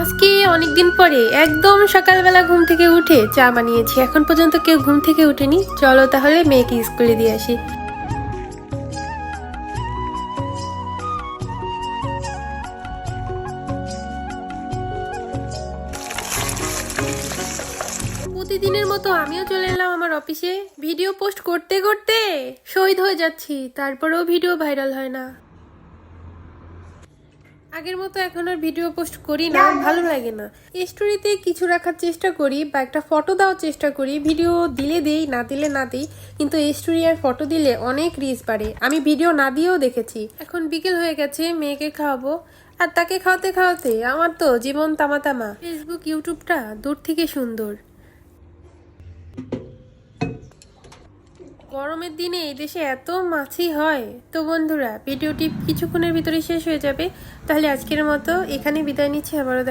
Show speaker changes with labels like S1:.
S1: আজকে অনেকদিন পরে একদম সকালবেলা ঘুম থেকে উঠে চা বানিয়েছি। এখন পর্যন্ত কেউ ঘুম থেকে উঠেনি। চলো তাহলে মেয়েকে স্কুলে দিয়ে আসি। প্রতিদিনের মতো আমিও চলে এলাম আমার অফিসে। ভিডিও পোস্ট করতে করতে শহীদ হয়ে যাচ্ছি, তারপরেও ভিডিও ভাইরাল হয় না। আগের মতো এখন আর ভিডিও পোস্ট করি না, ভালো লাগে না। স্টোরিতে কিছু রাখার চেষ্টা করি বা একটা ফটো দেওয়ার চেষ্টা করি, ভিডিও দিলে দেই, না দিলে না দিই। কিন্তু স্টোরি আর ফটো দিলে অনেক রিচ বাড়ে, আমি ভিডিও না দিয়েও দেখেছি। এখন বিকেল হয়ে গেছে, মেয়েকে খাওয়াবো। আর তাকে খাওয়াতে খাওয়াতে আমার তো জীবন তামা তামা। ফেসবুক ইউটিউবটা দূর থেকে সুন্দর। গরমের দিনে এই দেশে এত মাছি হয়। তো বন্ধুরা, ভিডিওটি কিছুক্ষণের ভিতরে শেষ হয়ে যাবে। তাহলে আজকের মতো এখানে বিদায় নিচ্ছি, আবারও দেখা